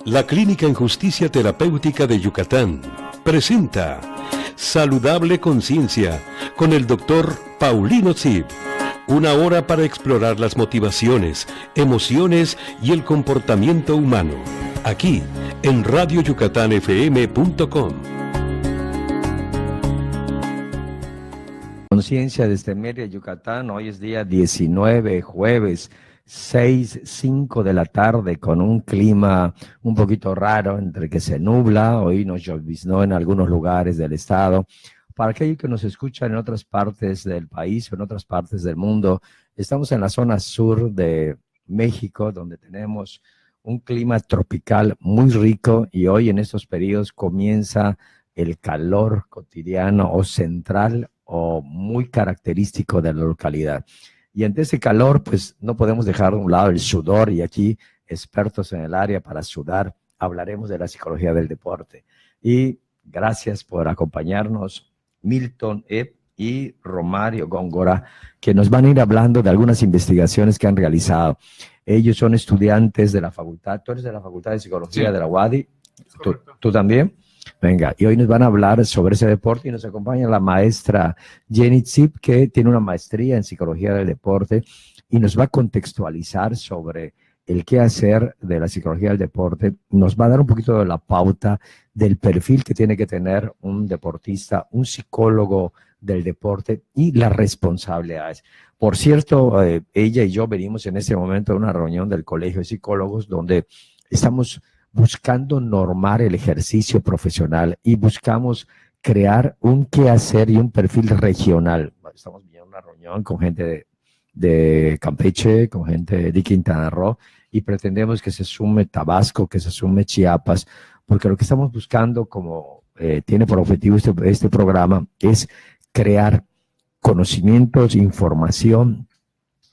La Clínica en Justicia Terapéutica de Yucatán presenta Saludable Conciencia con el Dr. Paulino Zip. Una hora para explorar las motivaciones, emociones y el comportamiento humano. Aquí, en radioyucatanfm.com. Conciencia desde Mérida, Yucatán. Hoy es día 19, jueves, 6:05 de la tarde, con un clima un poquito raro, entre que se nubla, hoy nos lloviznó en algunos lugares del estado. Para aquellos que nos escuchan en otras partes del país o en otras partes del mundo, estamos en la zona sur de México, donde tenemos un clima tropical muy rico, y hoy en estos periodos comienza el calor cotidiano o central o muy característico de la localidad. Y ante ese calor, pues no podemos dejar de un lado el sudor, y aquí, expertos en el área para sudar, hablaremos de la psicología del deporte. Y gracias por acompañarnos, Milton Epp y Romario Góngora, que nos van a ir hablando de algunas investigaciones que han realizado. Ellos son estudiantes de la facultad. ¿Tú eres de la Facultad de Psicología Sí, de la UADY? ¿Tú también? Sí. Venga, y hoy nos van a hablar sobre ese deporte, y nos acompaña la maestra Jenny Zip, que tiene una maestría en Psicología del Deporte, y nos va a contextualizar sobre el qué hacer de la psicología del deporte. Nos va a dar un poquito de la pauta del perfil que tiene que tener un deportista, un psicólogo del deporte, y las responsabilidades. Por cierto, ella y yo venimos en este momento de una reunión del Colegio de Psicólogos, donde estamos buscando normar el ejercicio profesional y buscamos crear un quehacer y un perfil regional. Estamos viendo una reunión con gente de Campeche, con gente de Quintana Roo, y pretendemos que se sume Tabasco, que se sume Chiapas, porque lo que estamos buscando, como tiene por objetivo este programa, es crear conocimientos, información,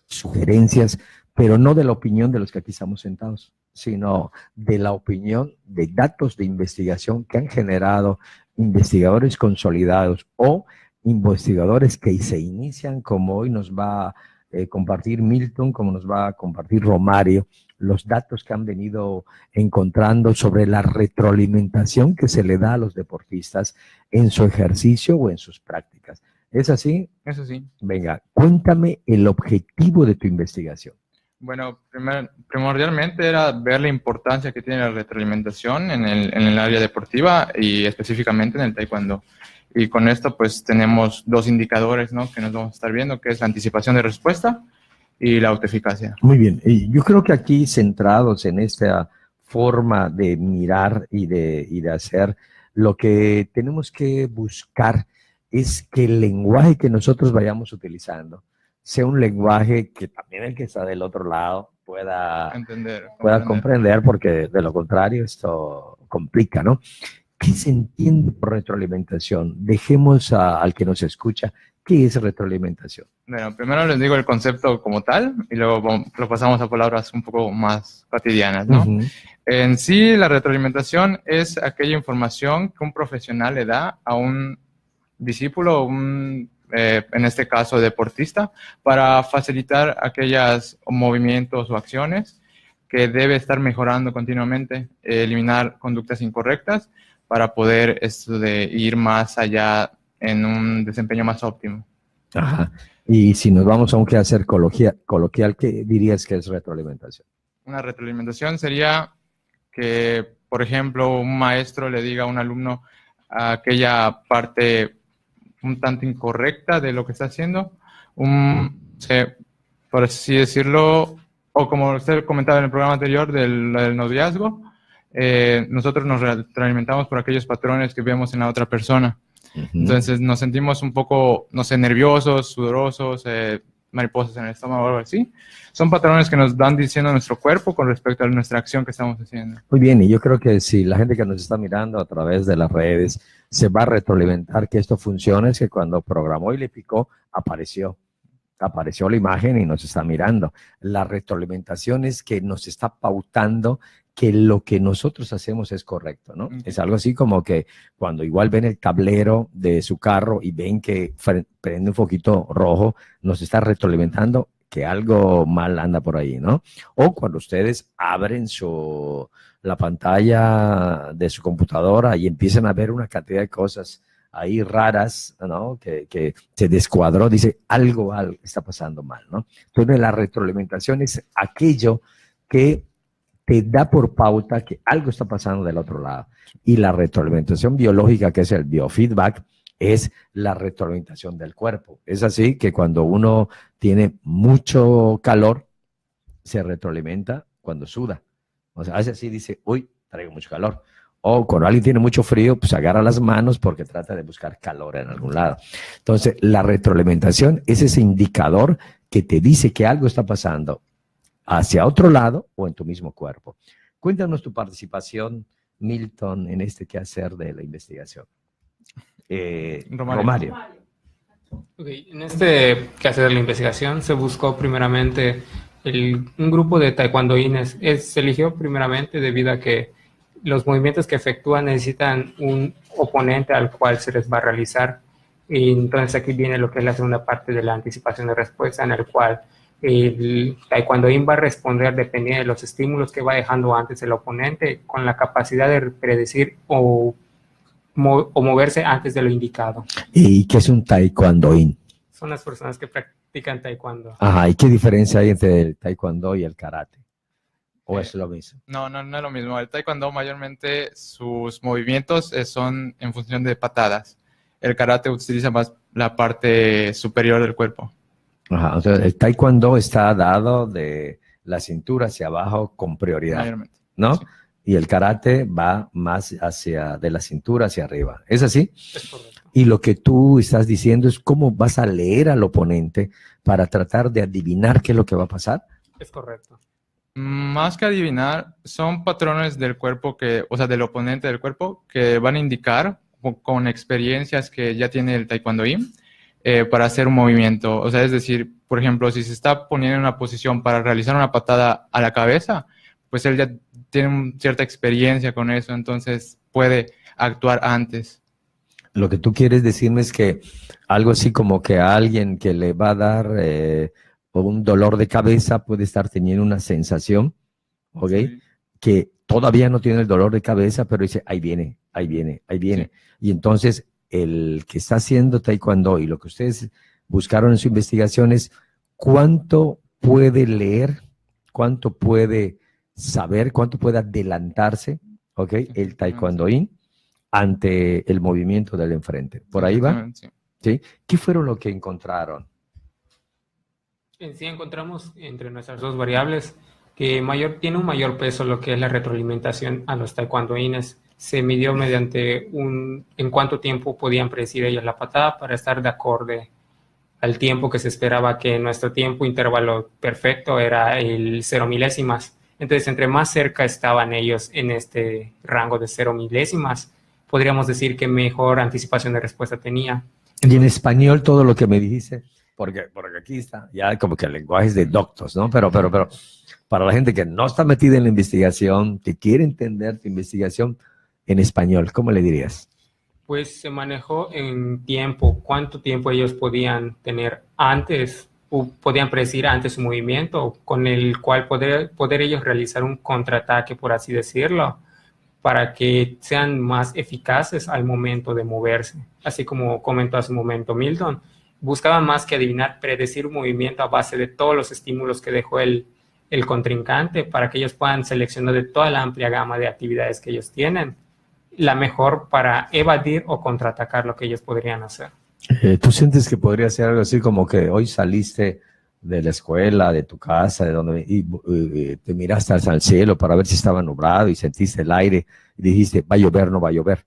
sugerencias, pero no de la opinión de los que aquí estamos sentados, sino de la opinión de datos de investigación que han generado investigadores consolidados o investigadores que se inician, como hoy nos va a compartir Milton, como nos va a compartir Romario, los datos que han venido encontrando sobre la retroalimentación que se le da a los deportistas en su ejercicio o en sus prácticas. ¿Es así? Eso sí. Venga, cuéntame el objetivo de tu investigación. Bueno, primordialmente era ver la importancia que tiene la retroalimentación en el área deportiva y específicamente en el taekwondo. Y con esto pues tenemos dos indicadores, ¿no?, que nos vamos a estar viendo, que es la anticipación de respuesta y la autoeficacia. Muy bien, y yo creo que aquí, centrados en esta forma de mirar y de hacer, lo que tenemos que buscar es que el lenguaje que nosotros vayamos utilizando sea un lenguaje que también el que está del otro lado pueda comprender, porque de lo contrario esto complica, ¿no? ¿Qué se entiende por retroalimentación? Dejemos al que nos escucha, ¿qué es retroalimentación? Bueno, primero les digo el concepto como tal y luego lo pasamos a palabras un poco más cotidianas, ¿no? En sí, la retroalimentación es aquella información que un profesional le da a un discípulo, en este caso deportista, para facilitar aquellos movimientos o acciones que debe estar mejorando continuamente, eliminar conductas incorrectas para poder ir más allá en un desempeño más óptimo. Ajá. Y si nos vamos a un quehacer coloquial, ¿qué dirías que es retroalimentación? Una retroalimentación sería que, por ejemplo, un maestro le diga a un alumno aquella parte un tanto incorrecta de lo que está haciendo, por así decirlo, o como usted comentaba en el programa anterior del noviazgo, nosotros nos retroalimentamos por aquellos patrones que vemos en la otra persona. Entonces nos sentimos un poco, no sé, nerviosos, sudorosos, mariposas en el estómago o algo así. Son patrones que nos van diciendo nuestro cuerpo con respecto a nuestra acción que estamos haciendo. Muy bien, y yo creo que si la gente que nos está mirando a través de las redes se va a retroalimentar que esto funcione, es que cuando programó y le picó, apareció la imagen y nos está mirando. La retroalimentación es que nos está pautando que lo que nosotros hacemos es correcto, ¿no? Es algo así como que cuando igual ven el tablero de su carro y ven que prende un foquito rojo, nos está retroalimentando que algo mal anda por ahí, ¿no? O cuando ustedes abren la pantalla de su computadora y empiezan a ver una cantidad de cosas ahí raras, ¿no? Que se descuadró, dice, algo está pasando mal, ¿no? Entonces la retroalimentación es aquello que te da por pauta que algo está pasando del otro lado. Y la retroalimentación biológica, que es el biofeedback, es la retroalimentación del cuerpo. Es así que cuando uno tiene mucho calor, se retroalimenta cuando suda. O sea, hace así, dice, uy, traigo mucho calor. O cuando alguien tiene mucho frío, pues agarra las manos porque trata de buscar calor en algún lado. Entonces, la retroalimentación es ese indicador que te dice que algo está pasando hacia otro lado o en tu mismo cuerpo. Cuéntanos tu participación, Milton, en este quehacer de la investigación. Romario. Okay. En este quehacer de la investigación se buscó primeramente un grupo de taekwondoines. Se eligió primeramente debido a que los movimientos que efectúan necesitan un oponente al cual se les va a realizar. Y entonces aquí viene lo que es la segunda parte de la anticipación de respuesta, en el cual el taekwondoín va a responder dependiendo de los estímulos que va dejando antes el oponente, con la capacidad de predecir o moverse antes de lo indicado. ¿Y qué es un taekwondoín? Son las personas que practican taekwondo. Ajá, ¿y qué diferencia hay entre el taekwondo y el karate? ¿O es lo mismo? No es lo mismo. El taekwondo mayormente sus movimientos son en función de patadas. El karate utiliza más la parte superior del cuerpo. Ajá, o sea, el taekwondo está dado de la cintura hacia abajo con prioridad, Mayormente, ¿no? sí. Y el karate va más de la cintura hacia arriba. ¿Es así? Es correcto. Y lo que tú estás diciendo es cómo vas a leer al oponente para tratar de adivinar qué es lo que va a pasar. Es correcto. Más que adivinar, son patrones del cuerpo del oponente del cuerpo que van a indicar con experiencias que ya tiene el taekwondoín para hacer un movimiento. O sea, es decir, por ejemplo, si se está poniendo en una posición para realizar una patada a la cabeza, pues él ya tiene cierta experiencia con eso, entonces puede actuar antes. Lo que tú quieres decirme es que algo así como que a alguien que le va a dar un dolor de cabeza puede estar teniendo una sensación, ¿ok? Sí. Que todavía no tiene el dolor de cabeza, pero dice, ahí viene, ahí viene, ahí viene. Sí. Y entonces el que está haciendo taekwondo y lo que ustedes buscaron en su investigación es cuánto puede leer, cuánto puede saber, cuánto puede adelantarse, ¿ok? El taekwondoín ante el movimiento del enfrente. ¿Por ahí va? Sí. ¿Sí? ¿Qué fueron lo que encontraron? En sí encontramos entre nuestras dos variables que tiene un mayor peso lo que es la retroalimentación a los taekwondoines. Se midió mediante en cuánto tiempo podían predecir ellos la patada para estar de acorde al tiempo que se esperaba, que nuestro tiempo intervalo perfecto era el 0 milésimas. Entonces, entre más cerca estaban ellos en este rango de 0 milésimas, podríamos decir que mejor anticipación de respuesta tenía. Y en español todo lo que me dijiste, porque aquí está, ya como que el lenguaje es de doctos, ¿no? Pero para la gente que no está metida en la investigación, que quiere entender tu investigación en español, ¿cómo le dirías? Pues se manejó en tiempo, cuánto tiempo ellos podían tener antes, o podían predecir antes su movimiento, con el cual poder ellos realizar un contraataque, por así decirlo, para que sean más eficaces al momento de moverse. Así como comentó hace un momento Milton, buscaban más que adivinar, predecir un movimiento a base de todos los estímulos que dejó el contrincante, para que ellos puedan seleccionar de toda la amplia gama de actividades que ellos tienen, la mejor para evadir o contraatacar lo que ellos podrían hacer. ¿Tú sientes que podría ser algo así como que hoy saliste de la escuela, de tu casa, de donde y te miraste al cielo para ver si estaba nublado y sentiste el aire y dijiste, va a llover, no va a llover?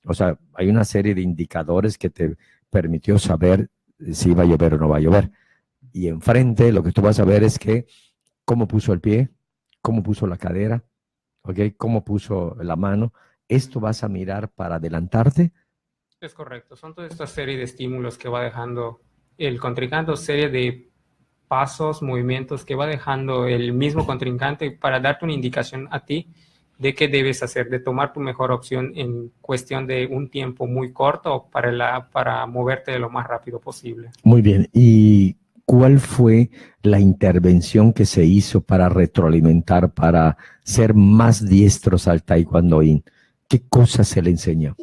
O sea, hay una serie de indicadores que te permitió saber si va a llover o no va a llover. Y enfrente lo que tú vas a ver es que cómo puso el pie, cómo puso la cadera, ¿okay? Cómo puso la mano. ¿Esto vas a mirar para adelantarte? Es correcto. Son toda esta serie de estímulos que va dejando el contrincante, serie de pasos, movimientos que va dejando el mismo contrincante para darte una indicación a ti de qué debes hacer, de tomar tu mejor opción en cuestión de un tiempo muy corto para moverte de lo más rápido posible. Muy bien. ¿Y ¿cuál fue la intervención que se hizo para retroalimentar, para ser más diestros al taekwondoín? ¿Qué cosas se le enseñó?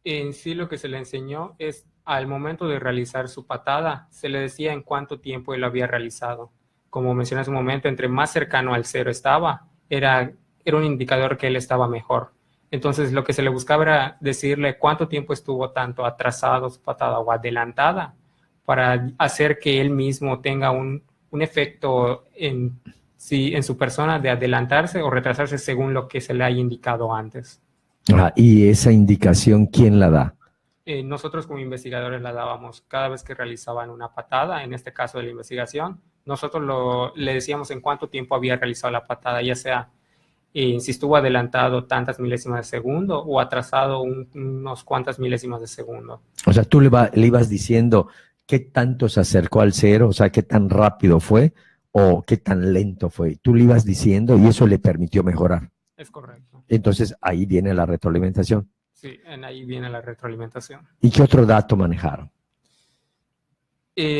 En sí lo que se le enseñó es al momento de realizar su patada, se le decía en cuánto tiempo él lo había realizado. Como mencioné hace un momento, entre más cercano al cero estaba, era un indicador que él estaba mejor. Entonces lo que se le buscaba era decirle cuánto tiempo estuvo tanto atrasado su patada o adelantada para hacer que él mismo tenga un efecto en su persona de adelantarse o retrasarse según lo que se le haya indicado antes. Y esa indicación, ¿quién la da? Nosotros como investigadores la dábamos cada vez que realizaban una patada, en este caso de la investigación. Nosotros le decíamos en cuánto tiempo había realizado la patada, ya sea si estuvo adelantado tantas milésimas de segundo o atrasado unos cuantas milésimas de segundo. O sea, tú le ibas diciendo qué tanto se acercó al cero, o sea, qué tan rápido fue o qué tan lento fue. Tú le ibas diciendo y eso le permitió mejorar. Es correcto. Entonces, ahí viene la retroalimentación. Sí, ahí viene la retroalimentación. ¿Y qué otro dato manejaron?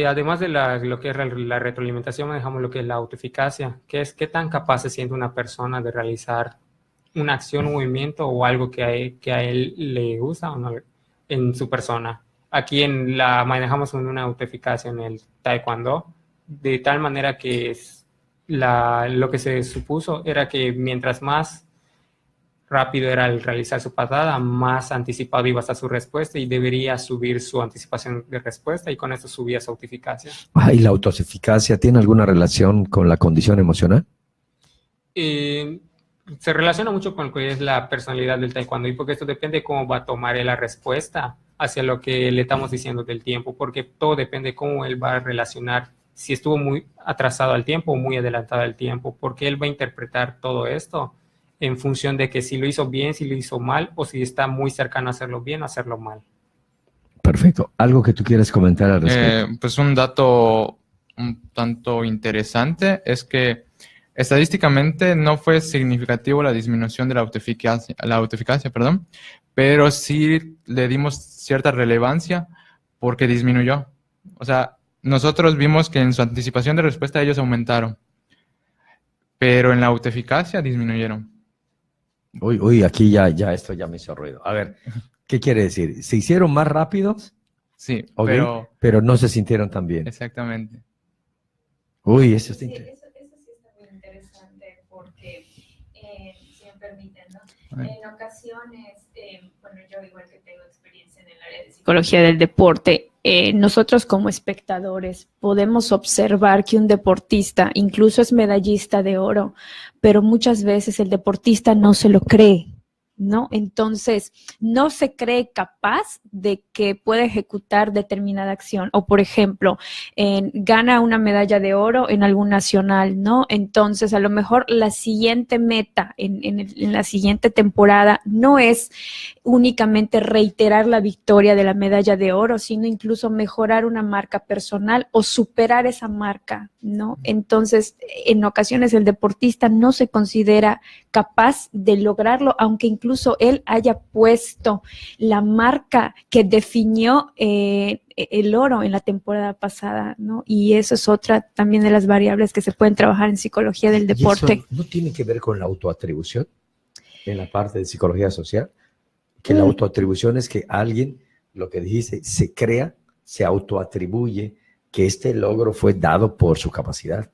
Además de lo que es la retroalimentación, manejamos lo que es la autoeficacia, que es qué tan capaz se siente una persona de realizar una acción, un movimiento o algo que a él le gusta o no, en su persona. Aquí manejamos una autoeficacia en el taekwondo, de tal manera que lo que se supuso era que mientras más rápido era el realizar su patada, más anticipado iba a estar su respuesta y debería subir su anticipación de respuesta y con esto subía su autoeficacia. ¿Y la autoeficacia tiene alguna relación con la condición emocional? Se relaciona mucho con lo que es la personalidad del taekwondo y porque esto depende de cómo va a tomar él la respuesta hacia lo que le estamos diciendo del tiempo, porque todo depende de cómo él va a relacionar si estuvo muy atrasado al tiempo o muy adelantado al tiempo, porque él va a interpretar todo esto en función de que si lo hizo bien, si lo hizo mal, o si está muy cercano a hacerlo bien o hacerlo mal. Perfecto. ¿Algo que tú quieras comentar al respecto? Pues un dato un tanto interesante es que estadísticamente no fue significativo la disminución de la autoeficacia, pero sí le dimos cierta relevancia porque disminuyó. O sea, nosotros vimos que en su anticipación de respuesta ellos aumentaron, pero en la autoeficacia disminuyeron. Uy, aquí ya esto ya me hizo ruido. A ver, ¿qué quiere decir? ¿Se hicieron más rápidos? Sí, Okay, pero no se sintieron tan bien. Exactamente. Uy, eso está interesante. Eso sí está muy interesante porque, si me permiten, ¿no? En ocasiones, bueno, yo igual que tengo experiencia en el área de psicología del deporte, nosotros como espectadores podemos observar que un deportista incluso es medallista de oro, pero muchas veces el deportista no se lo cree, ¿no? Entonces, no se cree capaz de que pueda ejecutar determinada acción. O, por ejemplo, gana una medalla de oro en algún nacional, ¿no? Entonces, a lo mejor la siguiente meta en la siguiente temporada no es únicamente reiterar la victoria de la medalla de oro, sino incluso mejorar una marca personal o superar esa marca, ¿no? Entonces, en ocasiones el deportista no se considera capaz de lograrlo, aunque incluso él haya puesto la marca que definió el oro en la temporada pasada, ¿no? Y eso es otra también de las variables que se pueden trabajar en psicología del deporte. ¿Y eso no tiene que ver con la autoatribución en la parte de psicología social? Que la autoatribución es que alguien, lo que dijiste, se crea, se autoatribuye que este logro fue dado por su capacidad.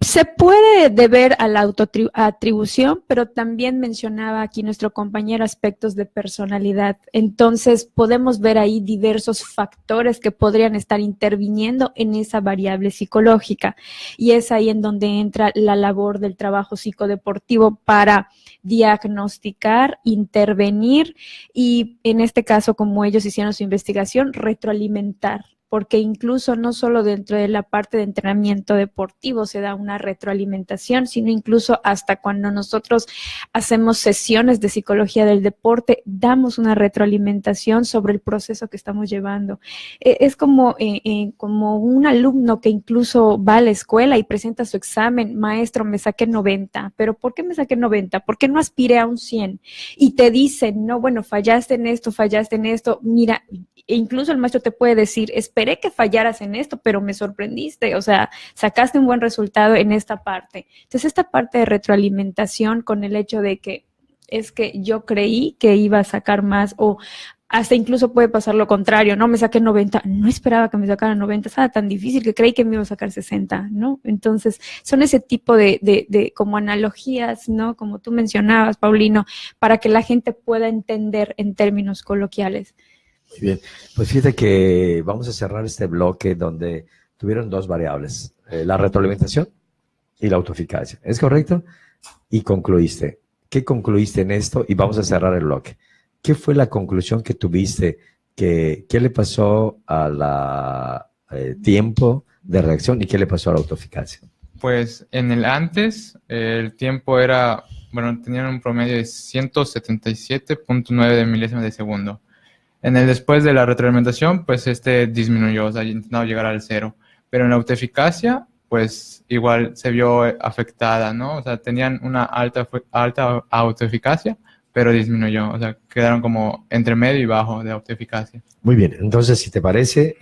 Se puede deber a la autoatribución, pero también mencionaba aquí nuestro compañero aspectos de personalidad. Entonces, podemos ver ahí diversos factores que podrían estar interviniendo en esa variable psicológica. Y es ahí en donde entra la labor del trabajo psicodeportivo para diagnosticar, intervenir y, en este caso, como ellos hicieron su investigación, retroalimentar. Porque incluso no solo dentro de la parte de entrenamiento deportivo se da una retroalimentación, sino incluso hasta cuando nosotros hacemos sesiones de psicología del deporte, damos una retroalimentación sobre el proceso que estamos llevando. Es como un alumno que incluso va a la escuela y presenta su examen, maestro, me saqué 90, pero ¿por qué me saqué 90? ¿Por qué no aspiré a un 100? Y te dicen, no, bueno, fallaste en esto, mira, e incluso el maestro te puede decir, espera esperé que fallaras en esto, pero me sorprendiste, o sea, sacaste un buen resultado en esta parte. Entonces, esta parte de retroalimentación con el hecho de que es que yo creí que iba a sacar más, o hasta incluso puede pasar lo contrario, ¿no? Me saqué 90, no esperaba que me sacara 90, estaba tan difícil que creí que me iba a sacar 60, ¿no? Entonces, son ese tipo de como analogías, ¿no? Como tú mencionabas, Paulino, para que la gente pueda entender en términos coloquiales. Muy bien, pues fíjate que vamos a cerrar este bloque donde tuvieron dos variables, la retroalimentación y la autoeficacia, ¿es correcto? Y concluiste. ¿Qué concluiste en esto? Y vamos a cerrar el bloque. ¿Qué fue la conclusión que tuviste? ¿Qué le pasó a la tiempo de reacción y qué le pasó a la autoeficacia? Pues en el antes, el tiempo era, bueno, tenían un promedio de 177.9 de milésimas de segundo. En el después de la retroalimentación, pues disminuyó, o sea, intentaba llegar al 0. Pero en la autoeficacia, pues igual se vio afectada, ¿no? O sea, tenían una alta autoeficacia, pero disminuyó, o sea, quedaron como entre medio y bajo de autoeficacia. Muy bien, entonces si te parece,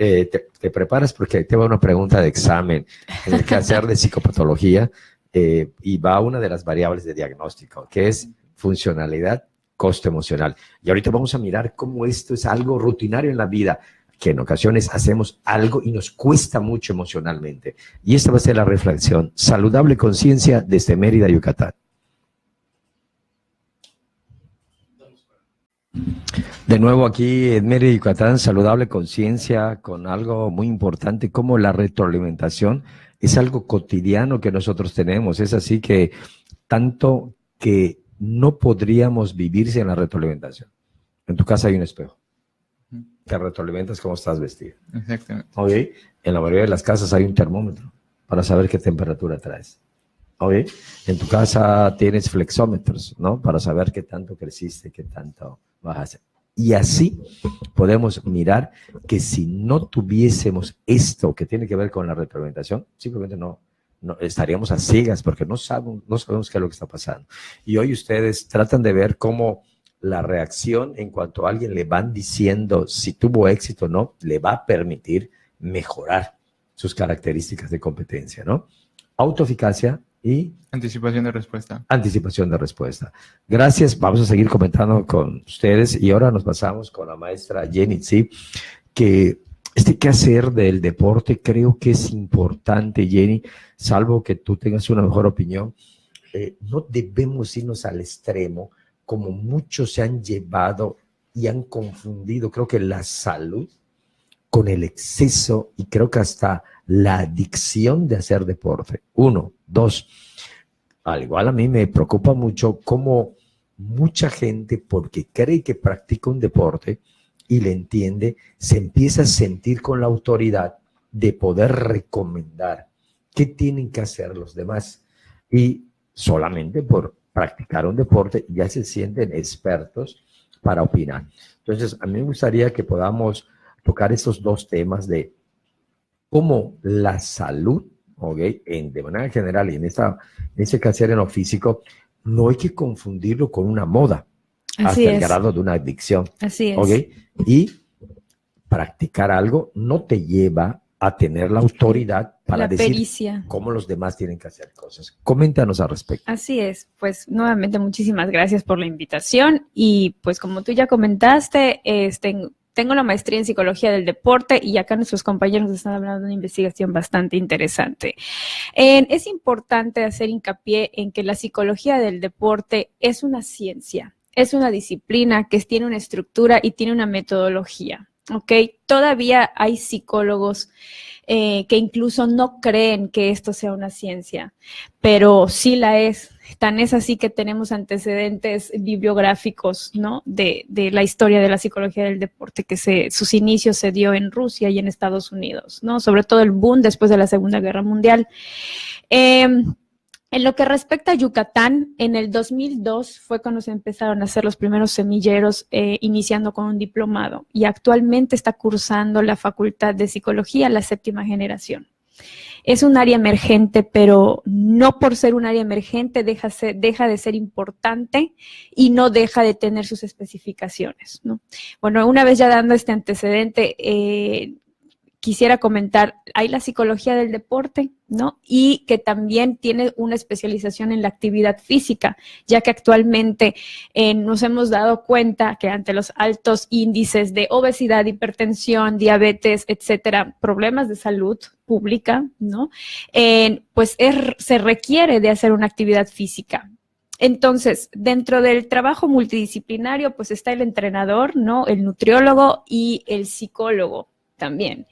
te preparas porque te va una pregunta de examen en el quehacer de psicopatología y va una de las variables de diagnóstico, que es funcionalidad, costo emocional. Y ahorita vamos a mirar cómo esto es algo rutinario en la vida, que en ocasiones hacemos algo y nos cuesta mucho emocionalmente. Y esta va a ser la reflexión. Saludable conciencia desde Mérida, Yucatán. De nuevo aquí en Mérida, Yucatán, saludable conciencia con algo muy importante como la retroalimentación. Es algo cotidiano que nosotros tenemos. Es así que tanto que no podríamos vivir sin la retroalimentación. En tu casa hay un espejo. Te retroalimentas cómo estás vestido. Exactamente. ¿Ok? En la mayoría de las casas hay un termómetro para saber qué temperatura traes. ¿Ok? En tu casa tienes flexómetros, ¿no? Para saber qué tanto creciste, qué tanto bajaste. Y así podemos mirar que si no tuviésemos esto que tiene que ver con la retroalimentación, simplemente no estaríamos a ciegas porque no sabemos qué es lo que está pasando. Y hoy ustedes tratan de ver cómo la reacción en cuanto a alguien le van diciendo si tuvo éxito o no, le va a permitir mejorar sus características de competencia, ¿no? Autoeficacia y anticipación de respuesta. Anticipación de respuesta. Gracias, vamos a seguir comentando con ustedes y ahora nos pasamos con la maestra Jenny Zip, que quehacer del deporte creo que es importante, Jenny, salvo que tú tengas una mejor opinión. No debemos irnos al extremo, como muchos se han llevado y han confundido, creo que la salud con el exceso y creo que hasta la adicción de hacer deporte. 1, 2, al igual a mí me preocupa mucho cómo mucha gente, porque cree que practica un deporte y le entiende, se empieza a sentir con la autoridad de poder recomendar qué tienen que hacer los demás. Y solamente por practicar un deporte ya se sienten expertos para opinar. Entonces, a mí me gustaría que podamos tocar estos dos temas de cómo la salud, ¿okay? De manera general y en ese quehacer en lo físico, no hay que confundirlo con una moda. Así hasta el grado de una adicción. Así es. ¿Okay? Y practicar algo no te lleva a tener la autoridad para decir pericia, cómo los demás tienen que hacer cosas. Coméntanos al respecto. Así es. Pues nuevamente muchísimas gracias por la invitación y pues como tú ya comentaste, tengo la maestría en psicología del deporte y acá nuestros compañeros están hablando de una investigación bastante interesante. Es importante hacer hincapié en que la psicología del deporte es una ciencia. Es una disciplina que tiene una estructura y tiene una metodología, ¿ok? Todavía hay psicólogos que incluso no creen que esto sea una ciencia, pero sí la es. Tan es así que tenemos antecedentes bibliográficos, ¿no? de la historia de la psicología del deporte, que sus inicios se dio en Rusia y en Estados Unidos, ¿no? Sobre todo el boom después de la Segunda Guerra Mundial. En lo que respecta a Yucatán, en el 2002 fue cuando se empezaron a hacer los primeros semilleros, iniciando con un diplomado, y actualmente está cursando la Facultad de Psicología, la 7ª generación. Es un área emergente, pero no por ser un área emergente deja de ser importante y no deja de tener sus especificaciones, ¿no? Bueno, una vez ya dando este antecedente, quisiera comentar, hay la psicología del deporte, ¿no? Y que también tiene una especialización en la actividad física, ya que actualmente nos hemos dado cuenta que ante los altos índices de obesidad, hipertensión, diabetes, etcétera, problemas de salud pública, ¿no? Pues se requiere de hacer una actividad física. Entonces, dentro del trabajo multidisciplinario, pues está el entrenador, ¿no? El nutriólogo y el psicólogo también,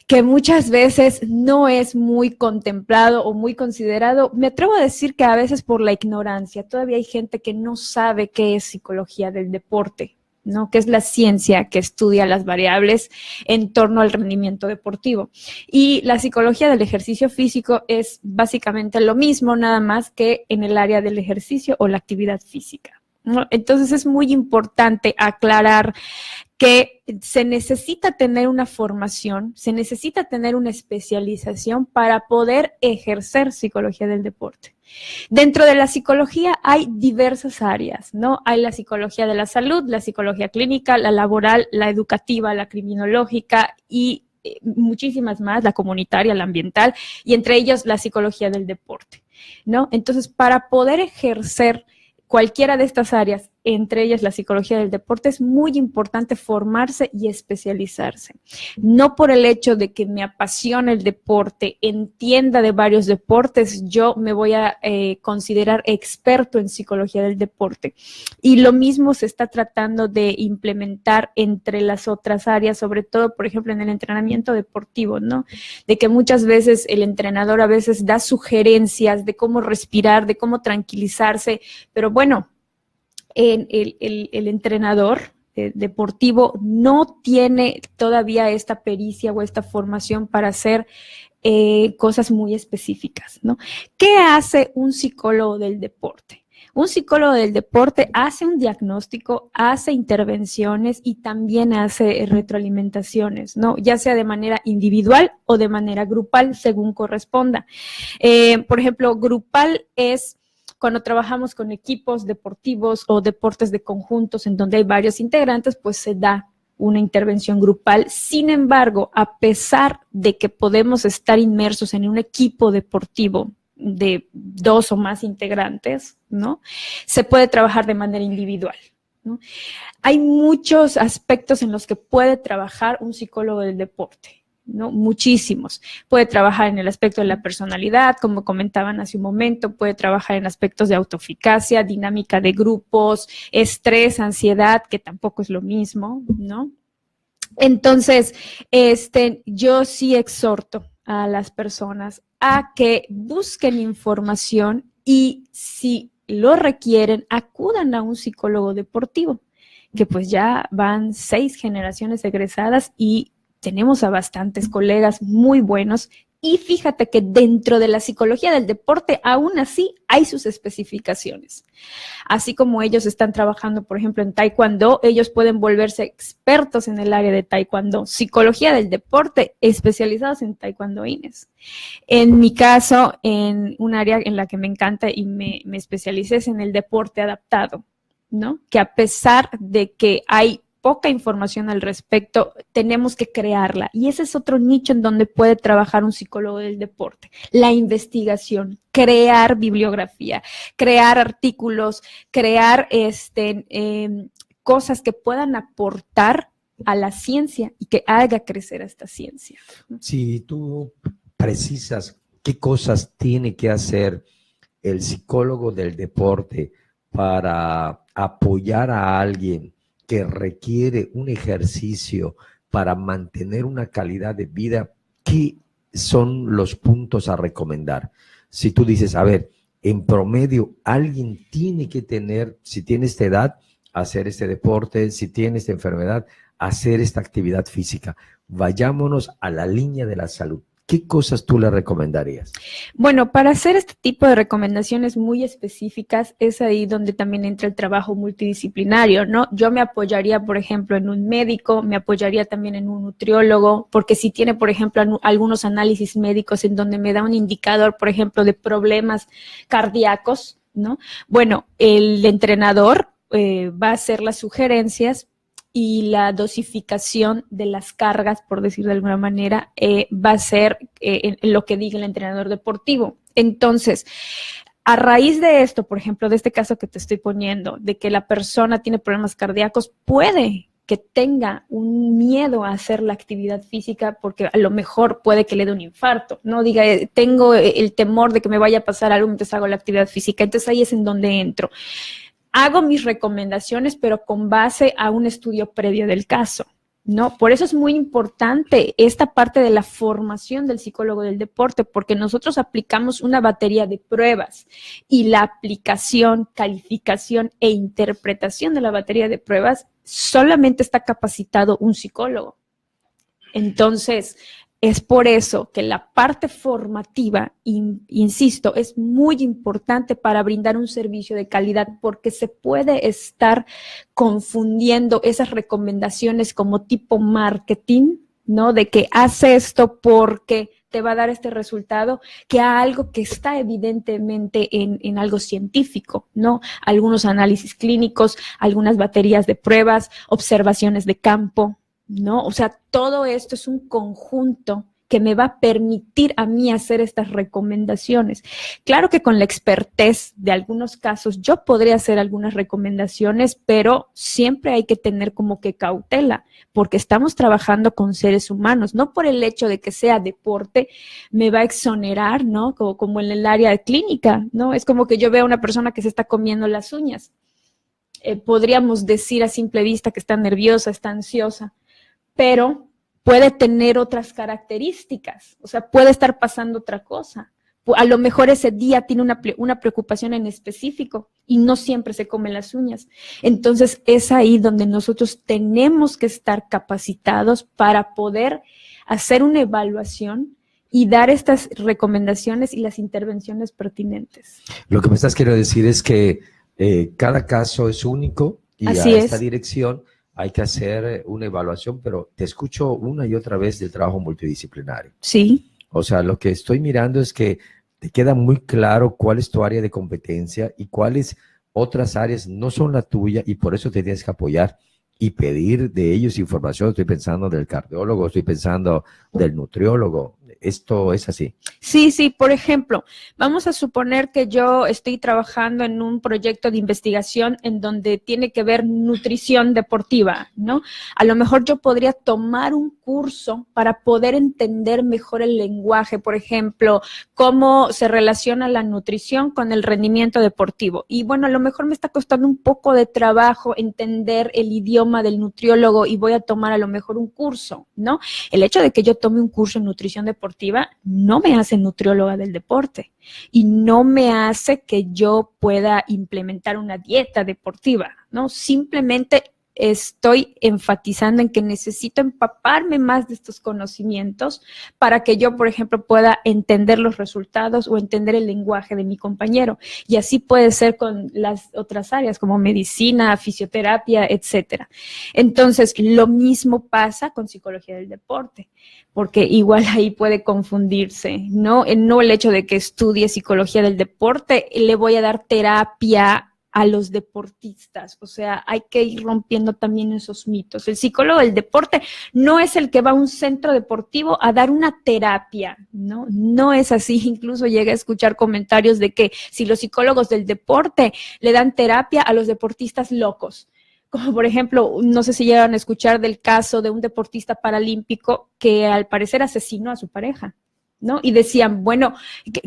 que muchas veces no es muy contemplado o muy considerado. Me atrevo a decir que a veces por la ignorancia, todavía hay gente que no sabe qué es psicología del deporte, ¿no? Que es la ciencia que estudia las variables en torno al rendimiento deportivo. Y la psicología del ejercicio físico es básicamente lo mismo, nada más que en el área del ejercicio o la actividad física, ¿no? Entonces es muy importante aclarar que se necesita tener una formación, se necesita tener una especialización para poder ejercer psicología del deporte. Dentro de la psicología hay diversas áreas, ¿no? Hay la psicología de la salud, la psicología clínica, la laboral, la educativa, la criminológica y muchísimas más, la comunitaria, la ambiental, y entre ellos la psicología del deporte, ¿no? Entonces, para poder ejercer cualquiera de estas áreas, entre ellas la psicología del deporte, es muy importante formarse y especializarse. No por el hecho de que me apasiona el deporte, entienda de varios deportes, yo me voy a considerar experto en psicología del deporte. Y lo mismo se está tratando de implementar entre las otras áreas, sobre todo, por ejemplo, en el entrenamiento deportivo, ¿no? De que muchas veces el entrenador a veces da sugerencias de cómo respirar, de cómo tranquilizarse, pero bueno, el entrenador deportivo no tiene todavía esta pericia o esta formación para hacer cosas muy específicas, ¿no? ¿Qué hace un psicólogo del deporte? Un psicólogo del deporte hace un diagnóstico, hace intervenciones y también hace retroalimentaciones, ¿no? Ya sea de manera individual o de manera grupal, según corresponda. Por ejemplo, grupal es cuando trabajamos con equipos deportivos o deportes de conjuntos en donde hay varios integrantes, pues se da una intervención grupal. Sin embargo, a pesar de que podemos estar inmersos en un equipo deportivo de 2 o más integrantes, ¿no? Se puede trabajar de manera individual, ¿no? Hay muchos aspectos en los que puede trabajar un psicólogo del deporte, ¿no? Muchísimos. Puede trabajar en el aspecto de la personalidad, como comentaban hace un momento, puede trabajar en aspectos de autoeficacia, dinámica de grupos, estrés, ansiedad, que tampoco es lo mismo, ¿no? Entonces, yo sí exhorto a las personas a que busquen información y si lo requieren, acudan a un psicólogo deportivo, que pues ya van 6 generaciones egresadas y tenemos a bastantes colegas muy buenos y fíjate que dentro de la psicología del deporte aún así hay sus especificaciones. Así como ellos están trabajando, por ejemplo, en taekwondo, ellos pueden volverse expertos en el área de taekwondo. Psicología del deporte, especializados en taekwondoines. En mi caso, en un área en la que me encanta y me especialicé es en el deporte adaptado, ¿no? Que a pesar de que hay poca información al respecto, tenemos que crearla. Y ese es otro nicho en donde puede trabajar un psicólogo del deporte. La investigación, crear bibliografía, crear artículos, crear cosas que puedan aportar a la ciencia y que haga crecer a esta ciencia. Si tú precisas qué cosas tiene que hacer el psicólogo del deporte para apoyar a alguien que requiere un ejercicio para mantener una calidad de vida, ¿qué son los puntos a recomendar? Si tú dices, a ver, en promedio alguien tiene que tener, si tiene esta edad, hacer este deporte, si tiene esta enfermedad, hacer esta actividad física. Vayámonos a la línea de la salud. ¿Qué cosas tú le recomendarías? Bueno, para hacer este tipo de recomendaciones muy específicas es ahí donde también entra el trabajo multidisciplinario, ¿no? Yo me apoyaría, por ejemplo, en un médico, me apoyaría también en un nutriólogo, porque si tiene, por ejemplo, algunos análisis médicos en donde me da un indicador, por ejemplo, de problemas cardíacos, ¿no? Bueno, el entrenador va a hacer las sugerencias y la dosificación de las cargas, por decir de alguna manera, va a ser en lo que diga el entrenador deportivo. Entonces, a raíz de esto, por ejemplo, de este caso que te estoy poniendo, de que la persona tiene problemas cardíacos, puede que tenga un miedo a hacer la actividad física porque a lo mejor puede que le dé un infarto, ¿no? Diga, tengo el temor de que me vaya a pasar algo mientras hago la actividad física. Entonces ahí es en donde entro. Hago mis recomendaciones, pero con base a un estudio previo del caso, ¿no? Por eso es muy importante esta parte de la formación del psicólogo del deporte, porque nosotros aplicamos una batería de pruebas y la aplicación, calificación e interpretación de la batería de pruebas solamente está capacitado un psicólogo. Entonces, es por eso que la parte formativa, insisto, es muy importante para brindar un servicio de calidad, porque se puede estar confundiendo esas recomendaciones como tipo marketing, ¿no? De que haz esto porque te va a dar este resultado, que a algo que está evidentemente en algo científico, ¿no? Algunos análisis clínicos, algunas baterías de pruebas, observaciones de campo, ¿no? O sea, todo esto es un conjunto que me va a permitir a mí hacer estas recomendaciones. Claro que con la expertez de algunos casos yo podría hacer algunas recomendaciones, pero siempre hay que tener como que cautela, porque estamos trabajando con seres humanos. No por el hecho de que sea deporte me va a exonerar, ¿no? Como en el área de clínica, ¿no? Es como que yo veo a una persona que se está comiendo las uñas. Podríamos decir a simple vista que está nerviosa, está ansiosa, pero puede tener otras características, o sea, puede estar pasando otra cosa. A lo mejor ese día tiene una preocupación en específico y no siempre se come las uñas. Entonces, es ahí donde nosotros tenemos que estar capacitados para poder hacer una evaluación y dar estas recomendaciones y las intervenciones pertinentes. Lo que me estás queriendo decir es que cada caso es único y Así a esta es. dirección hay que hacer una evaluación, pero te escucho una y otra vez del trabajo multidisciplinario. Sí. O sea, lo que estoy mirando es que te queda muy claro cuál es tu área de competencia y cuáles otras áreas no son la tuya, y por eso te tienes que apoyar y pedir de ellos información. Estoy pensando del cardiólogo, estoy pensando del nutriólogo. Esto es así. Sí, sí, por ejemplo, vamos a suponer que yo estoy trabajando en un proyecto de investigación en donde tiene que ver nutrición deportiva, ¿no? A lo mejor yo podría tomar un curso para poder entender mejor el lenguaje, por ejemplo, cómo se relaciona la nutrición con el rendimiento deportivo. Y bueno, a lo mejor me está costando un poco de trabajo entender el idioma del nutriólogo y voy a tomar a lo mejor un curso, ¿no? El hecho de que yo tome un curso en nutrición deportiva no me hace nutrióloga del deporte y no me hace que yo pueda implementar una dieta deportiva, ¿no? Simplemente estoy enfatizando en que necesito empaparme más de estos conocimientos para que yo, por ejemplo, pueda entender los resultados o entender el lenguaje de mi compañero. Y así puede ser con las otras áreas como medicina, fisioterapia, etcétera. Entonces, lo mismo pasa con psicología del deporte, porque igual ahí puede confundirse, ¿no? No el hecho de que estudie psicología del deporte, le voy a dar terapia a los deportistas. O sea, hay que ir rompiendo también esos mitos. El psicólogo del deporte no es el que va a un centro deportivo a dar una terapia, ¿no? No es así. Incluso llegué a escuchar comentarios de que si los psicólogos del deporte le dan terapia a los deportistas locos. Como por ejemplo, no sé si llegan a escuchar del caso de un deportista paralímpico que al parecer asesinó a su pareja, ¿no? Y decían, bueno,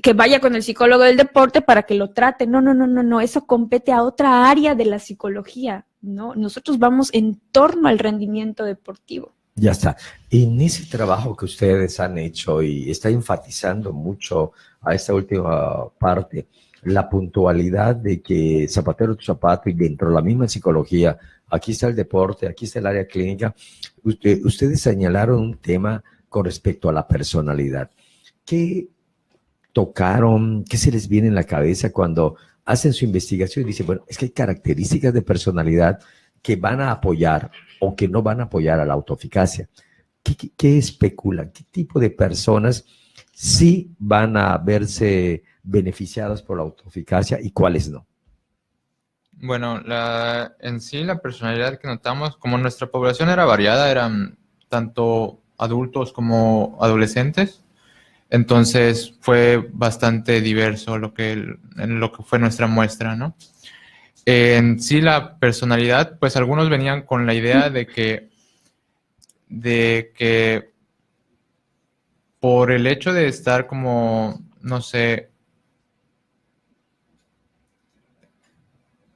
que vaya con el psicólogo del deporte para que lo trate. No, eso compete a otra área de la psicología, ¿no? Nosotros vamos en torno al rendimiento deportivo. Ya está. En ese trabajo que ustedes han hecho y está enfatizando mucho a esta última parte, la puntualidad de que zapatero tu zapato y dentro de la misma psicología, aquí está el deporte, aquí está el área clínica. Ustedes señalaron un tema con respecto a la personalidad. ¿Qué tocaron? ¿Qué se les viene en la cabeza cuando hacen su investigación y dicen, bueno, es que hay características de personalidad que van a apoyar o que no van a apoyar a la autoeficacia? ¿Qué especulan? ¿Qué tipo de personas sí van a verse beneficiadas por la autoeficacia y cuáles no? Bueno, en sí la personalidad que notamos, como nuestra población era variada, eran tanto adultos como adolescentes, entonces fue bastante diverso en lo que fue nuestra muestra, ¿no? En sí la personalidad, pues algunos venían con la idea de que por el hecho de estar como, no sé,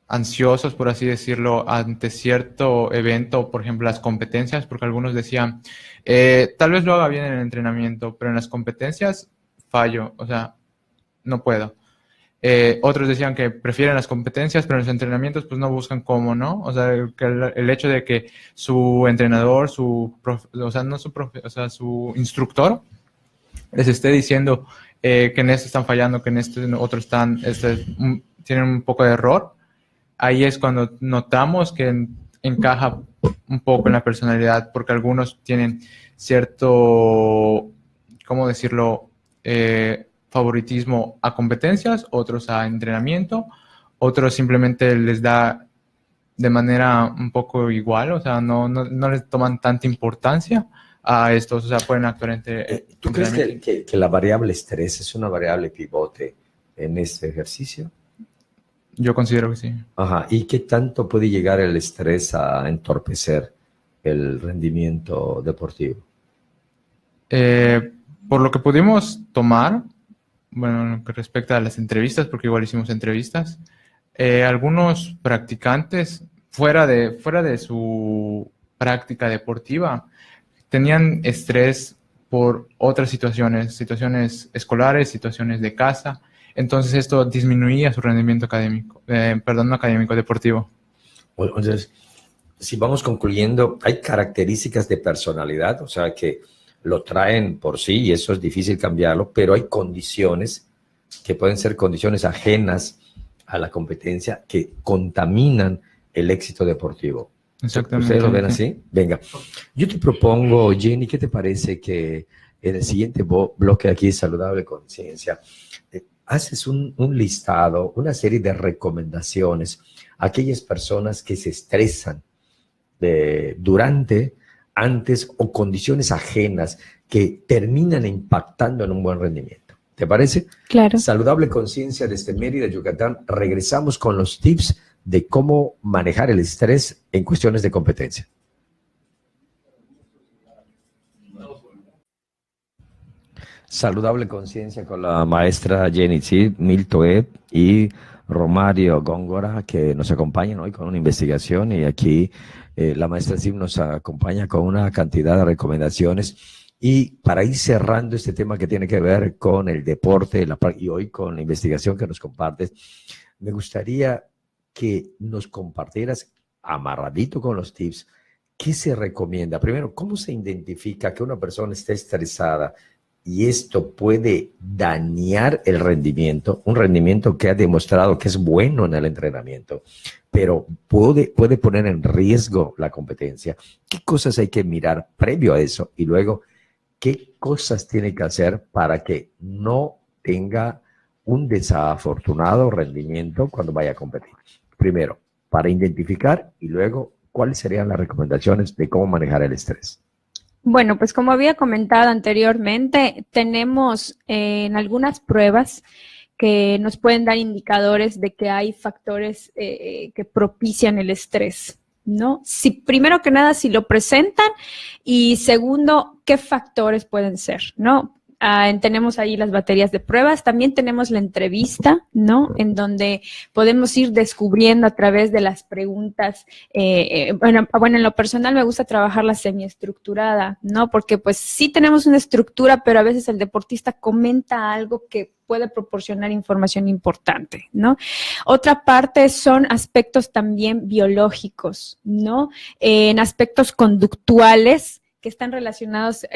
ansiosos, por así decirlo, ante cierto evento, por ejemplo, las competencias, porque algunos decían, tal vez lo haga bien en el entrenamiento, pero en las competencias fallo, o sea, no puedo. Otros decían que prefieren las competencias, pero en los entrenamientos pues no buscan cómo, ¿no? O sea, que el hecho de que su entrenador, su instructor les esté diciendo que en esto están fallando, que en este otro tienen un poco de error, ahí es cuando notamos que encaja un poco en la personalidad, porque algunos tienen cierto, ¿cómo decirlo?, favoritismo a competencias, otros a entrenamiento, otros simplemente les da de manera un poco igual, o sea, no les toman tanta importancia a estos, o sea, pueden actuar entre... ¿Tú crees que la variable estrés es una variable pivote en este ejercicio? Yo considero que sí. Ajá. ¿Y qué tanto puede llegar el estrés a entorpecer el rendimiento deportivo? Por lo que pudimos tomar, bueno, en lo que respecta a las entrevistas, porque igual hicimos entrevistas, algunos practicantes fuera de su práctica deportiva tenían estrés por otras situaciones escolares, situaciones de casa. Entonces esto disminuía su rendimiento académico, no académico, deportivo. Entonces, si vamos concluyendo, hay características de personalidad, o sea, que lo traen por sí y eso es difícil cambiarlo, pero hay condiciones que pueden ser condiciones ajenas a la competencia que contaminan el éxito deportivo. Exactamente. ¿Ustedes lo ven así? Venga, yo te propongo, Jenny, ¿qué te parece que en el siguiente bloque aquí, Saludable Conciencia, haces un listado, una serie de recomendaciones a aquellas personas que se estresan durante, antes o condiciones ajenas que terminan impactando en un buen rendimiento? ¿Te parece? Claro. Saludable Conciencia desde Mérida, Yucatán. Regresamos con los tips de cómo manejar el estrés en cuestiones de competencia. Saludable Conciencia con la maestra Jenny Zip, Milton Ed y Romario Góngora, que nos acompañan hoy con una investigación, y aquí la maestra Zip nos acompaña con una cantidad de recomendaciones. Y para ir cerrando este tema que tiene que ver con el deporte y hoy con la investigación que nos compartes, me gustaría que nos compartieras, amarradito con los tips, ¿qué se recomienda? Primero, ¿cómo se identifica que una persona está estresada y esto puede dañar el rendimiento? Un rendimiento que ha demostrado que es bueno en el entrenamiento, pero puede poner en riesgo la competencia. ¿Qué cosas hay que mirar previo a eso? Y luego, ¿qué cosas tiene que hacer para que no tenga un desafortunado rendimiento cuando vaya a competir? Primero, para identificar, y luego, ¿cuáles serían las recomendaciones de cómo manejar el estrés? Bueno, pues como había comentado anteriormente, tenemos en algunas pruebas que nos pueden dar indicadores de que hay factores que propician el estrés, ¿no? Primero que nada, si lo presentan, y segundo, ¿qué factores pueden ser, no? Tenemos ahí las baterías de pruebas, también tenemos la entrevista, ¿no? En donde podemos ir descubriendo a través de las preguntas. Bueno, en lo personal me gusta trabajar la semiestructurada, ¿no? Porque pues sí tenemos una estructura, pero a veces el deportista comenta algo que puede proporcionar información importante, ¿no? Otra parte son aspectos también biológicos, ¿no? En aspectos conductuales que están relacionados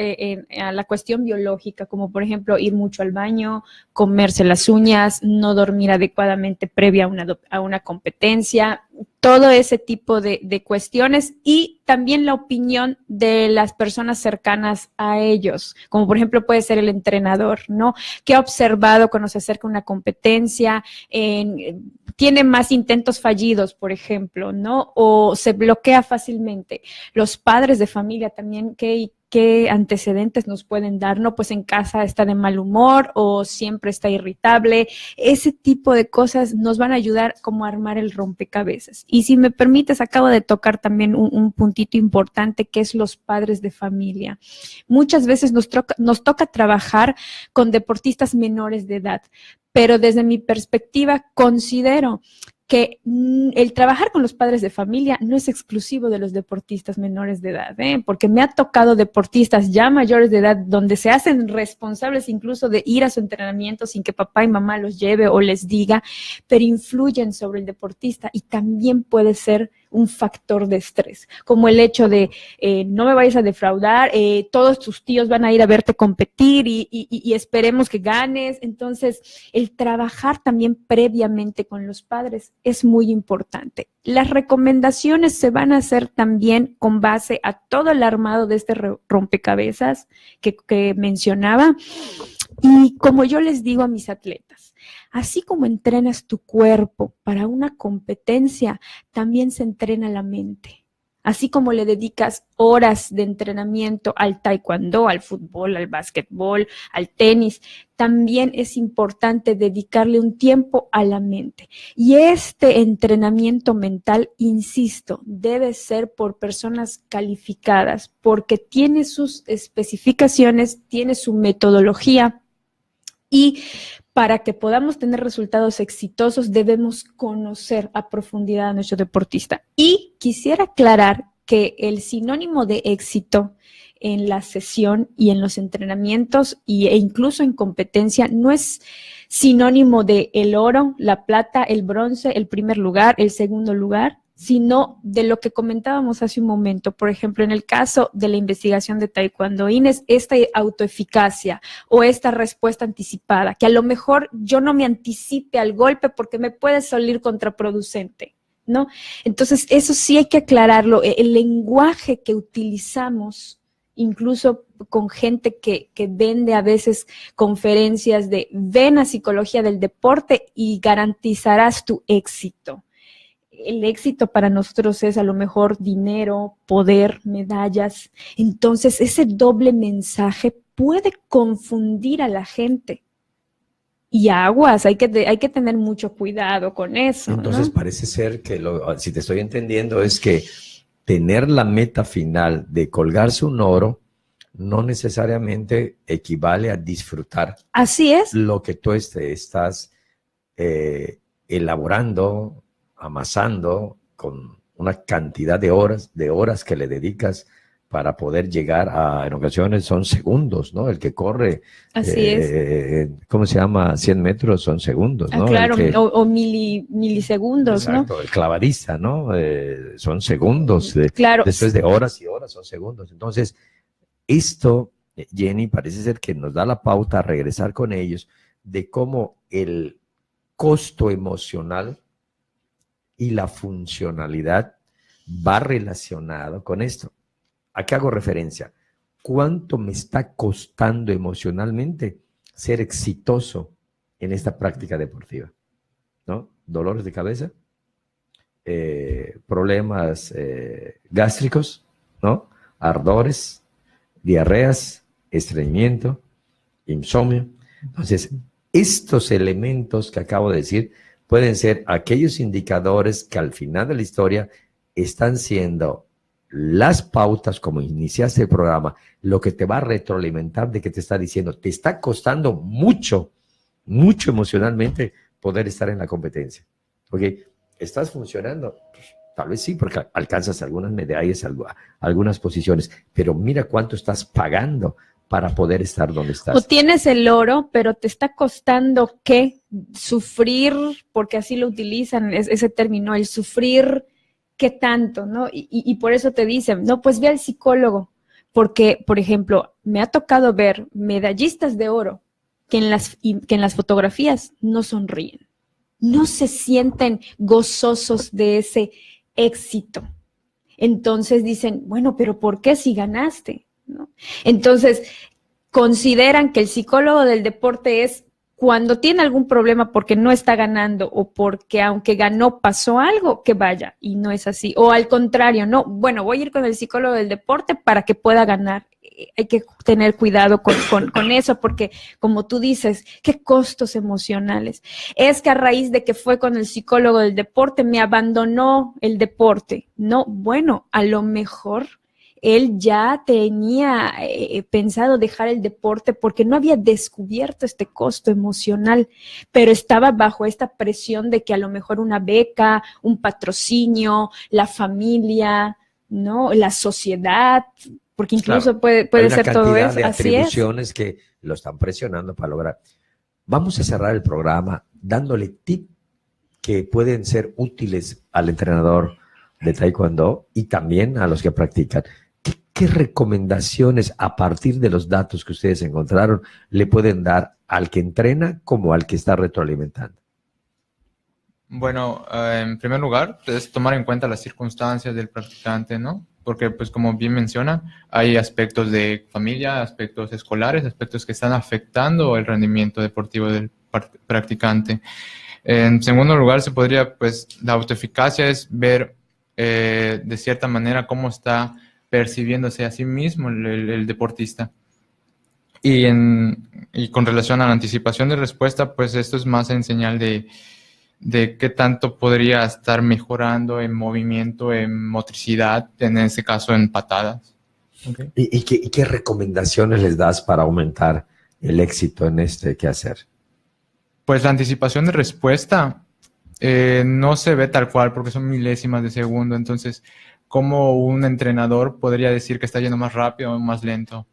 a la cuestión biológica, como por ejemplo ir mucho al baño, comerse las uñas, no dormir adecuadamente previa a una competencia, todo ese tipo de cuestiones, y también la opinión de las personas cercanas a ellos, como por ejemplo puede ser el entrenador, ¿no? ¿Qué ha observado cuando se acerca una competencia? tiene más intentos fallidos, por ejemplo, ¿no? O se bloquea fácilmente. Los padres de familia también, ¿qué antecedentes nos pueden dar? No, pues en casa está de mal humor o siempre está irritable. Ese tipo de cosas nos van a ayudar como a armar el rompecabezas. Y si me permites, acabo de tocar también un puntito importante que es los padres de familia. Muchas veces nos toca trabajar con deportistas menores de edad, pero desde mi perspectiva considero que el trabajar con los padres de familia no es exclusivo de los deportistas menores de edad, porque me ha tocado deportistas ya mayores de edad donde se hacen responsables incluso de ir a su entrenamiento sin que papá y mamá los lleve o les diga, pero influyen sobre el deportista y también puede ser un factor de estrés, como el hecho de no me vayas a defraudar, todos tus tíos van a ir a verte competir y esperemos que ganes. Entonces, el trabajar también previamente con los padres es muy importante. Las recomendaciones se van a hacer también con base a todo el armado de este rompecabezas que mencionaba. Y como yo les digo a mis atletas, así como entrenas tu cuerpo para una competencia, también se entrena la mente. Así como le dedicas horas de entrenamiento al taekwondo, al fútbol, al básquetbol, al tenis, también es importante dedicarle un tiempo a la mente. Y este entrenamiento mental, insisto, debe ser por personas calificadas, porque tiene sus especificaciones, tiene su metodología. Y para que podamos tener resultados exitosos, debemos conocer a profundidad a nuestro deportista. Y quisiera aclarar que el sinónimo de éxito en la sesión y en los entrenamientos e incluso en competencia no es sinónimo de el oro, la plata, el bronce, el primer lugar, el segundo lugar, sino de lo que comentábamos hace un momento. Por ejemplo, en el caso de la investigación de Taekwondo Ines, esta autoeficacia o esta respuesta anticipada, que a lo mejor yo no me anticipe al golpe porque me puede salir contraproducente, ¿no? Entonces, eso sí hay que aclararlo. El lenguaje que utilizamos, incluso con gente que vende a veces conferencias de ven a psicología del deporte y garantizarás tu éxito. El éxito para nosotros es a lo mejor dinero, poder, medallas. Entonces, ese doble mensaje puede confundir a la gente. Y aguas, hay que tener mucho cuidado con eso. Entonces, ¿no? parece ser que, si te estoy entendiendo, es que tener la meta final de colgarse un oro no necesariamente equivale a disfrutar. Así es. Lo que tú estás elaborando, amasando con una cantidad de horas que le dedicas para poder llegar a, en ocasiones son segundos, ¿no? El que corre, así es. ¿Cómo se llama? 100 metros son segundos, ¿no? Claro, o milisegundos, exacto, ¿no? El clavadista, ¿no? Son segundos. Claro. Después de horas y horas son segundos. Entonces, esto, Jenny, parece ser que nos da la pauta a regresar con ellos de cómo el costo emocional y la funcionalidad va relacionado con esto. ¿A qué hago referencia? ¿Cuánto me está costando emocionalmente ser exitoso en esta práctica deportiva? ¿No? Dolores de cabeza, problemas gástricos, ¿no? Ardores, diarreas, estreñimiento, insomnio. Entonces, estos elementos que acabo de decir pueden ser aquellos indicadores que al final de la historia están siendo las pautas, como iniciaste el programa, lo que te va a retroalimentar de que te está diciendo, te está costando mucho, mucho emocionalmente poder estar en la competencia. ¿Ok? ¿Estás funcionando? Pues, tal vez sí, porque alcanzas algunas medallas, algunas posiciones, pero mira cuánto estás pagando para poder estar donde estás. O tienes el oro, pero te está costando ¿qué? Sufrir, porque así lo utilizan, ese término, el sufrir, ¿qué tanto? ¿No? Y por eso te dicen, no, pues ve al psicólogo, porque, por ejemplo, me ha tocado ver medallistas de oro que en las fotografías no sonríen, no se sienten gozosos de ese éxito. Entonces dicen, bueno, pero ¿por qué si ganaste? ¿No? Entonces, consideran que el psicólogo del deporte es cuando tiene algún problema porque no está ganando o porque aunque ganó pasó algo, que vaya, y no es así. O al contrario, no, bueno, voy a ir con el psicólogo del deporte para que pueda ganar. Hay que tener cuidado con eso porque, como tú dices, qué costos emocionales. Es que a raíz de que fue con el psicólogo del deporte me abandonó el deporte. No, bueno, a lo mejor él ya tenía pensado dejar el deporte porque no había descubierto este costo emocional, pero estaba bajo esta presión de que a lo mejor una beca, un patrocinio, la familia, ¿no? La sociedad, porque incluso puede ser todo eso. Hay una cantidad de Así es. atribuciones que lo están presionando para lograr. Vamos a cerrar el programa dándole tips que pueden ser útiles al entrenador de Taekwondo y también a los que practican. ¿Qué recomendaciones a partir de los datos que ustedes encontraron le pueden dar al que entrena como al que está retroalimentando? Bueno, en primer lugar, es tomar en cuenta las circunstancias del practicante, ¿no? Porque, pues, como bien menciona, hay aspectos de familia, aspectos escolares, aspectos que están afectando el rendimiento deportivo del practicante. En segundo lugar, se podría, pues, la autoeficacia es ver de cierta manera cómo está percibiéndose a sí mismo el deportista. Y con relación a la anticipación de respuesta, pues esto es más en señal de qué tanto podría estar mejorando en movimiento, en motricidad, en este caso en patadas. Okay. ¿Y qué recomendaciones les das para aumentar el éxito en este quehacer? Pues la anticipación de respuesta no se ve tal cual porque son milésimas de segundo. Entonces, ¿cómo un entrenador podría decir que está yendo más rápido o más lento?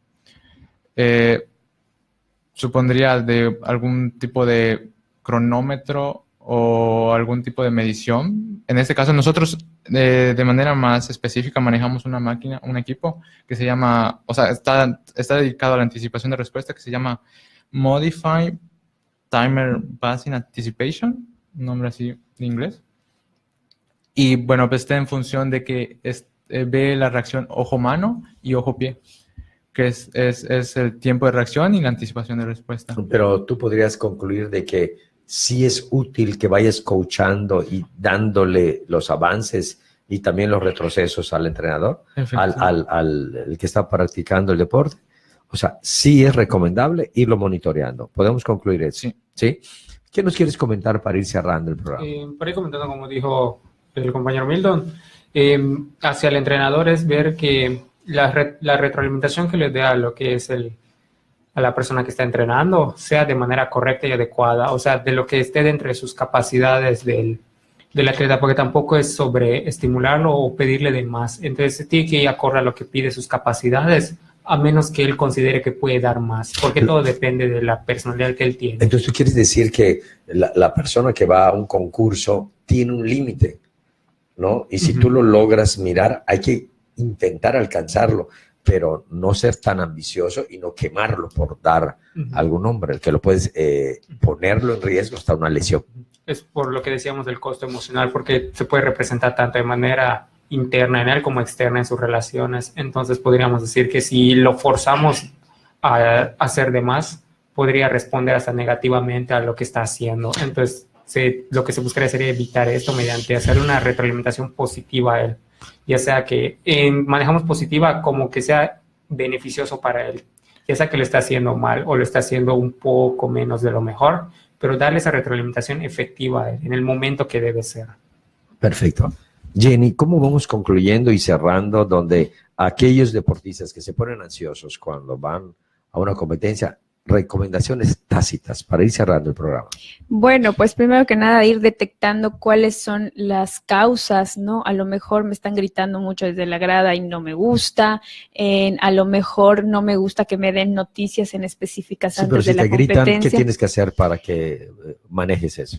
Supondría de algún tipo de cronómetro o algún tipo de medición. En este caso, nosotros de manera más específica manejamos una máquina, un equipo que se llama, o sea, está dedicado a la anticipación de respuesta, que se llama Modify Timer Basing Anticipation, un nombre así en inglés. Y bueno, pues está en función de que ve la reacción ojo-mano y ojo-pie, que es el tiempo de reacción y la anticipación de respuesta. Pero tú podrías concluir de que sí es útil que vayas coachando y dándole los avances y también los retrocesos al entrenador, al que está practicando el deporte. O sea, sí es recomendable irlo monitoreando. ¿Podemos concluir eso? ¿Sí? ¿Qué nos quieres comentar para ir cerrando el programa? Para ir comentando, como dijo el compañero Milton, hacia el entrenador es ver que la retroalimentación que le dé a lo que es a la persona que está entrenando sea de manera correcta y adecuada, o sea, de lo que esté dentro de sus capacidades del atleta, porque tampoco es sobreestimularlo o pedirle de más. Entonces, tiene que ir acorde a lo que pide sus capacidades, a menos que él considere que puede dar más, porque todo depende de la personalidad que él tiene. Entonces, ¿tú quieres decir que la persona que va a un concurso tiene un límite, ¿no? Y si tú lo logras mirar, hay que intentar alcanzarlo, pero no ser tan ambicioso y no quemarlo por dar algún nombre, el que lo puedes ponerlo en riesgo hasta una lesión. Es por lo que decíamos del costo emocional, porque se puede representar tanto de manera interna en él como externa en sus relaciones. Entonces podríamos decir que si lo forzamos a hacer de más, podría responder hasta negativamente a lo que está haciendo. Entonces lo que se buscaría sería evitar esto mediante hacer una retroalimentación positiva a él, ya sea que manejamos positiva como que sea beneficioso para él, ya sea que lo está haciendo mal o lo está haciendo un poco menos de lo mejor, pero darle esa retroalimentación efectiva a él en el momento que debe ser. Perfecto. Jenny, ¿cómo vamos concluyendo y cerrando donde aquellos deportistas que se ponen ansiosos cuando van a una competencia, recomendaciones tácitas para ir cerrando el programa? Bueno, pues primero que nada ir detectando cuáles son las causas, ¿no? A lo mejor me están gritando mucho desde la grada y no me gusta, a lo mejor no me gusta que me den noticias en específicas antes de la competencia. Gritan, ¿qué tienes que hacer para que manejes eso?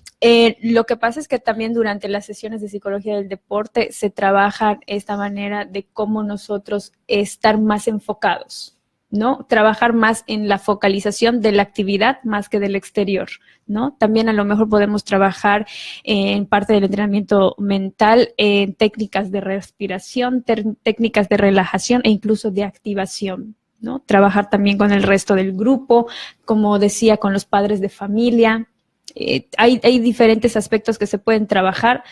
Lo que pasa es que también durante las sesiones de psicología del deporte se trabaja esta manera de cómo nosotros estar más enfocados, ¿no? Trabajar más en la focalización de la actividad más que del exterior, ¿no? También a lo mejor podemos trabajar en parte del entrenamiento mental, en técnicas de respiración, técnicas de relajación e incluso de activación, ¿no? Trabajar también con el resto del grupo, como decía, con los padres de familia. Hay diferentes aspectos que se pueden trabajar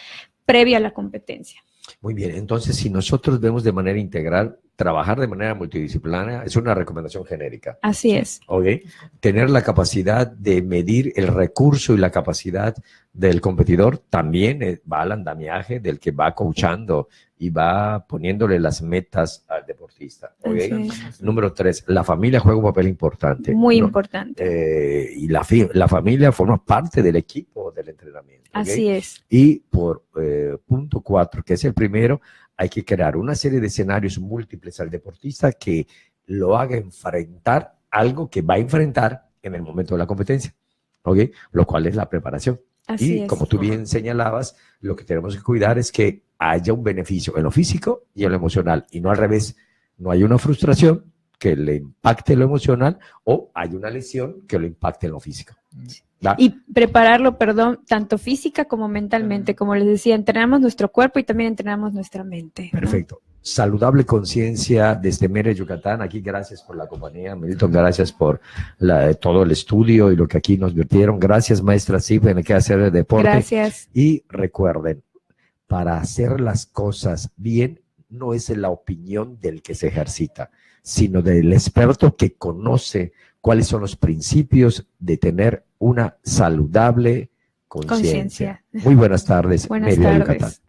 previa a la competencia. Muy bien, entonces si nosotros vemos de manera integral, trabajar de manera multidisciplinaria es una recomendación genérica. Así es. ¿Ok? Tener la capacidad de medir el recurso y la capacidad del competidor también va al andamiaje del que va coachando y va poniéndole las metas al deportista. ¿Ok? Número 3, la familia juega un papel importante. Muy ¿no? importante. Y la familia forma parte del equipo del entrenamiento. ¿Okay? Así es. Y por punto 4, que es el primero, hay que crear una serie de escenarios múltiples al deportista que lo haga enfrentar algo que va a enfrentar en el momento de la competencia, ¿ok? Lo cual es la preparación. Así y es. como tú bien señalabas, lo que tenemos que cuidar es que haya un beneficio en lo físico y en lo emocional, y no al revés. No hay una frustración que le impacte lo emocional o hay una lesión que lo impacte en lo físico. ¿Va? Y prepararlo, tanto física como mentalmente. Como les decía, entrenamos nuestro cuerpo y también entrenamos nuestra mente, ¿no? Perfecto. Saludable conciencia desde Mérida, Yucatán. Aquí gracias por la compañía, Milton, gracias por todo el estudio y lo que aquí nos virtieron. Gracias, maestra Zip, en el que hacer el deporte. Gracias. Y recuerden, para hacer las cosas bien, no es la opinión del que se ejercita, sino del experto que conoce cuáles son los principios de tener una saludable conciencia. Muy buenas tardes, Buenas Mérida, tardes. Yucatán.